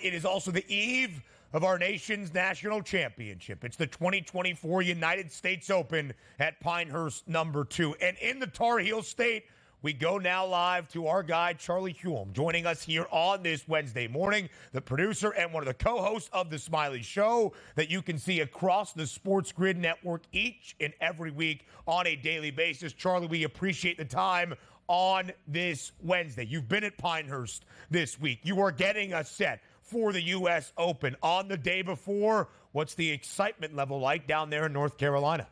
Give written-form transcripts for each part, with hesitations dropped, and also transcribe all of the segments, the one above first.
it is also the eve of our nation's national championship. It's the 2024 United States Open at Pinehurst No. 2. And in the Tar Heel State, we go now live to our guy, Charlie Hulme, joining us here on this Wednesday morning, the producer and one of the co-hosts of the Smylie Show that you can see across the SportsGrid Network each and every week on a daily basis. Charlie, we appreciate the time on this Wednesday. You've been at Pinehurst this week. You are getting us set for the U.S. Open. On the day before, what's the excitement level like down there in North Carolina?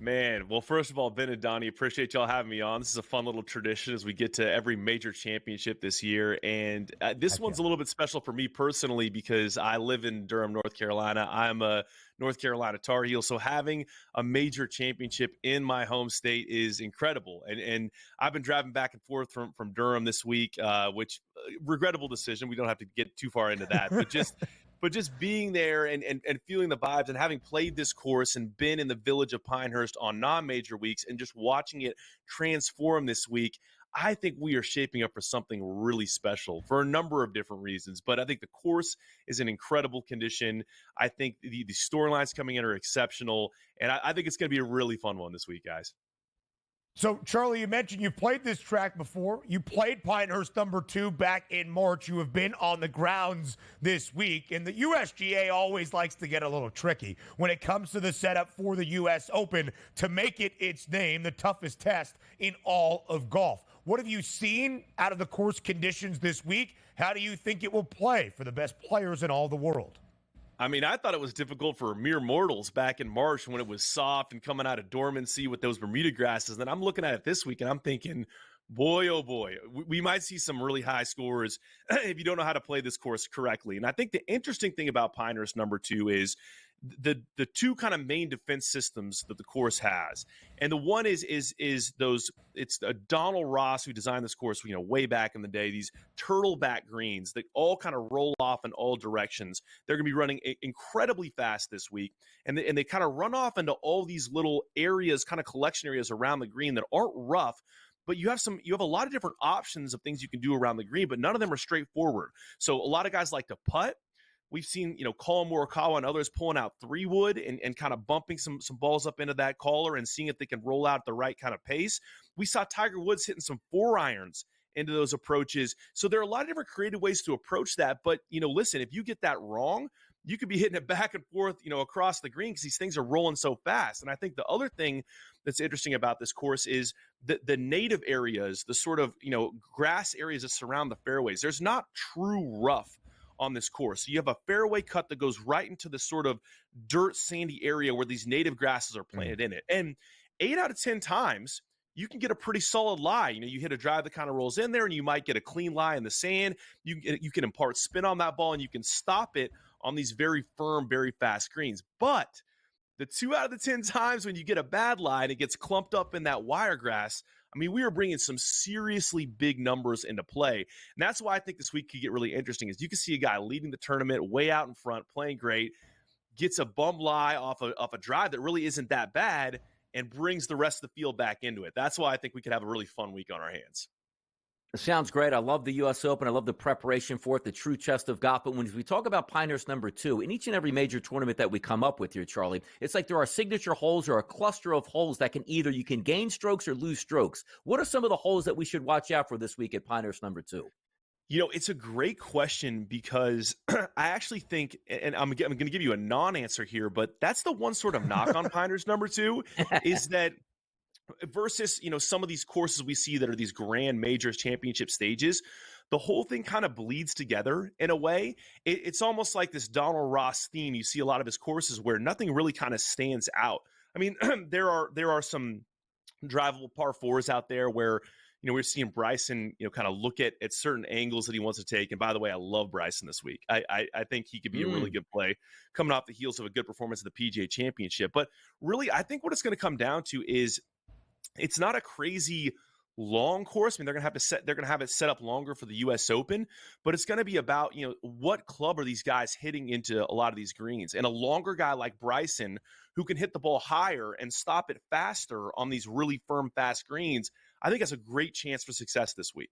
Man, well, first of all, Ben and Donnie, appreciate y'all having me on. This is a fun little tradition as we get to every major championship this year. And this one's a little bit special for me personally because I live in Durham, North Carolina. I'm a North Carolina Tar Heel. So having a major championship in my home state is incredible. And I've been driving back and forth from Durham this week, which regrettable decision. We don't have to get too far into that, but just being there and feeling the vibes and having played this course and been in the village of Pinehurst on non-major weeks and just watching it transform this week, I think we are shaping up for something really special for a number of different reasons. But I think the course is in incredible condition. I think the storylines coming in are exceptional. And I think it's going to be a really fun one this week, guys. So, Charlie, you mentioned you've played this track before. You played Pinehurst No. 2 back in March. You have been on the grounds this week. And the USGA always likes to get a little tricky when it comes to the setup for the U.S. Open to make it its name, the toughest test in all of golf. What have you seen out of the course conditions this week? How do you think it will play for the best players in all the world? I mean, I thought it was difficult for mere mortals back in March when it was soft and coming out of dormancy with those Bermuda grasses. And I'm looking at it this week and I'm thinking, boy, oh boy, we might see some really high scores if you don't know how to play this course correctly. And I think the interesting thing about Pinehurst No. 2 is the two kind of main defense systems that the course has. And the one is those, it's Donald Ross who designed this course, way back in the day, these turtleback greens that all kind of roll off in all directions. They're going to be running incredibly fast this week. And they kind of run off into all these little areas, kind of collection areas around the green that aren't rough, but you have a lot of different options of things you can do around the green, but none of them are straightforward. So a lot of guys like to putt. We've seen, Colin Morikawa and others pulling out 3-wood and kind of bumping some balls up into that collar and seeing if they can roll out at the right kind of pace. We saw Tiger Woods hitting some 4-irons into those approaches. So there are a lot of different creative ways to approach that. But, listen, if you get that wrong, you could be hitting it back and forth, across the green because these things are rolling so fast. And I think the other thing that's interesting about this course is the native areas, the sort of, grass areas that surround the fairways. There's not true rough on this course. So you have a fairway cut that goes right into the sort of dirt, sandy area where these native grasses are planted in it. And 8 out of 10 times, you can get a pretty solid lie. You hit a drive that kind of rolls in there and you might get a clean lie in the sand. You can impart spin on that ball and you can stop it on these very firm, very fast greens. But the 2 out of the 10 times when you get a bad lie and it gets clumped up in that wiregrass, we are bringing some seriously big numbers into play. And that's why I think this week could get really interesting is you can see a guy leading the tournament way out in front, playing great, gets a bum lie off a drive that really isn't that bad and brings the rest of the field back into it. That's why I think we could have a really fun week on our hands. It sounds great. I love the U.S. Open. I love the preparation for it, the true chest of golf. But when we talk about Pinehurst No. 2, in each and every major tournament that we come up with here, Charlie, it's like there are signature holes or a cluster of holes that you can gain strokes or lose strokes. What are some of the holes that we should watch out for this week at Pinehurst No. 2? It's a great question because I actually think, and I'm going to give you a non-answer here, but that's the one sort of knock on Pinehurst No. 2 is that versus, some of these courses we see that are these grand majors championship stages, the whole thing kind of bleeds together in a way. It's almost like this Donald Ross theme. You see a lot of his courses where nothing really kind of stands out. There are some drivable par 4s out there where, we're seeing Bryson, kind of look at certain angles that he wants to take. And by the way, I love Bryson this week. I think he could be a really good play coming off the heels of a good performance at the PGA Championship. But really, I think what it's going to come down to is it's not a crazy long course. They're going to have it set up longer for the U.S. Open, but it's going to be about, what club are these guys hitting into a lot of these greens? And a longer guy like Bryson who can hit the ball higher and stop it faster on these really firm, fast greens, I think has a great chance for success this week.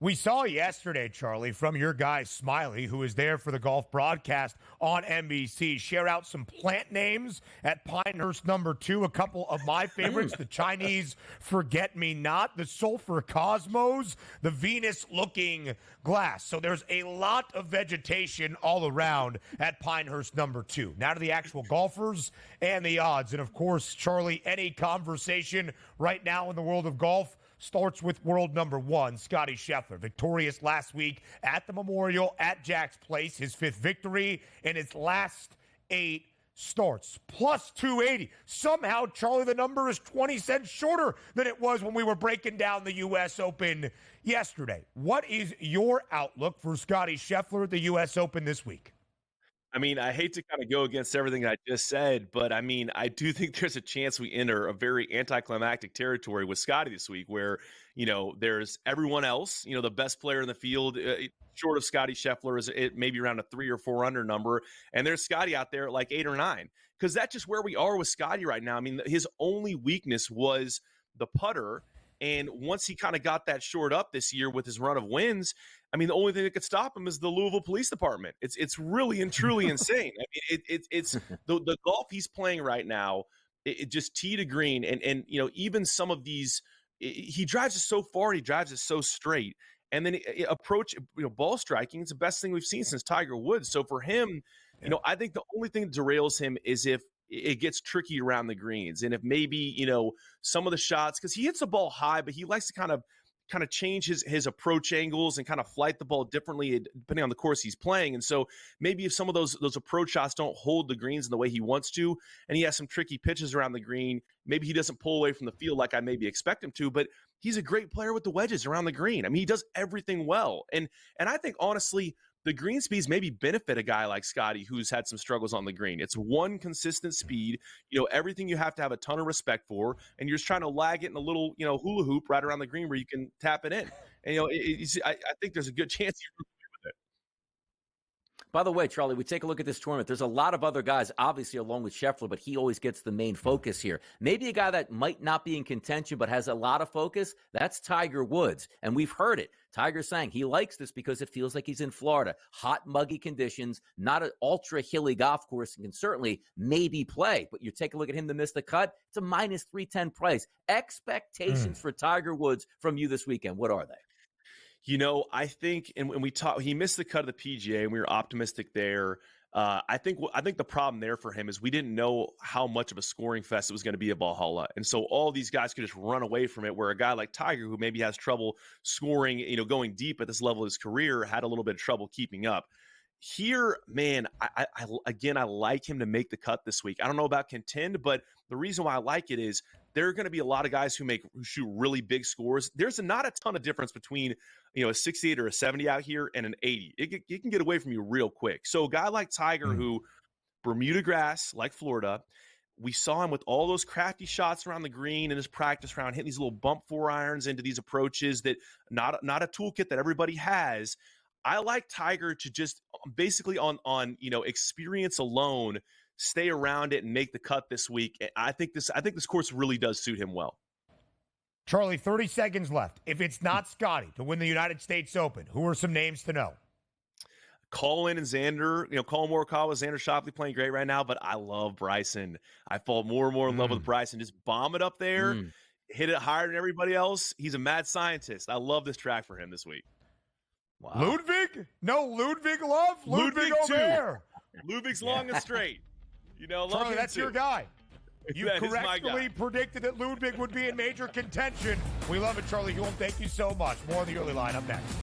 We saw yesterday, Charlie, from your guy Smylie, who is there for the golf broadcast on NBC, share out some plant names at Pinehurst No. 2. A couple of my favorites, the Chinese forget-me-not, the sulfur cosmos, the Venus-looking glass. So there's a lot of vegetation all around at Pinehurst No. 2. Now to the actual golfers and the odds. And, of course, Charlie, any conversation right now in the world of golf starts with world number 1, Scottie Scheffler, victorious last week at the Memorial at Jack's Place, his 5th victory in his last 8 starts. Plus 280. Somehow, Charlie, the number is 20 cents shorter than it was when we were breaking down the U.S. Open yesterday. What is your outlook for Scottie Scheffler at the U.S. Open this week? I mean, I hate to kind of go against everything I just said, but I mean, I do think there's a chance we enter a very anticlimactic territory with Scottie this week where, there's everyone else, the best player in the field, short of Scottie Scheffler is maybe around a 3 or 4 under number. And there's Scottie out there at like 8 or 9, because that's just where we are with Scottie right now. I mean, his only weakness was the putter. And once he kind of got that shored up this year with his run of wins, I mean, the only thing that could stop him is the Louisville Police Department. It's really and truly insane. I mean, it's the golf he's playing right now. It just tee to green, and even some of these, he drives it so far, he drives it so straight, and then approach ball striking. It's the best thing we've seen since Tiger Woods. So for him, I think the only thing that derails him is if it gets tricky around the greens, and if maybe some of the shots, because he hits the ball high, but he likes to kind of change his approach angles and kind of flight the ball differently depending on the course he's playing. And so maybe if some of those approach shots don't hold the greens in the way he wants to, and he has some tricky pitches around the green, maybe he doesn't pull away from the field like I maybe expect him to, but he's a great player with the wedges around the green. I mean, he does everything well. And I think, honestly, the green speeds maybe benefit a guy like Scottie who's had some struggles on the green. It's one consistent speed, everything you have to have a ton of respect for, and you're just trying to lag it in a little, hula hoop right around the green where you can tap it in. And, I think there's a good chance you're with it. By the way, Charlie, we take a look at this tournament. There's a lot of other guys, obviously, along with Scheffler, but he always gets the main focus here. Maybe a guy that might not be in contention but has a lot of focus, that's Tiger Woods. And we've heard it. Tiger saying he likes this because it feels like he's in Florida. Hot, muggy conditions, not an ultra-hilly golf course, and can certainly maybe play. But you take a look at him to miss the cut, it's a minus 310 price. Expectations for Tiger Woods from you this weekend, what are they? I think, and when we talked, he missed the cut of the PGA, and we were optimistic there. I think the problem there for him is we didn't know how much of a scoring fest it was going to be at Valhalla. And so all these guys could just run away from it, where a guy like Tiger, who maybe has trouble scoring, going deep at this level of his career, had a little bit of trouble keeping up. Here, man, I like him to make the cut this week. I don't know about contend, but the reason why I like it is there are going to be a lot of guys who shoot really big scores. There's not a ton of difference between a 68 or a 70 out here and an 80. It can get away from you real quick. So a guy like Tiger, who Bermuda grass, like Florida, we saw him with all those crafty shots around the green in his practice round, hitting these little bump 4-irons into these approaches that not a toolkit that everybody has. I like Tiger to just basically on experience alone stay around it and make the cut this week. I think this course really does suit him well. Charlie, 30 seconds left. If it's not Scottie to win the United States Open, who are some names to know? Colin and Xander, Colin Morikawa, Xander Schauffele playing great right now, but I love Bryson. I fall more and more in love with Bryson. Just bomb it up there, hit it higher than everybody else. He's a mad scientist. I love this track for him this week. Wow. Ludwig? No Ludwig love? Ludwig over there. Ludwig's long and straight. Charlie, that's your guy. You That is my correctly guy. predicted that Ludwig would be in major contention. We love it, Charlie Hulme. Thank you so much. More on the early line up next.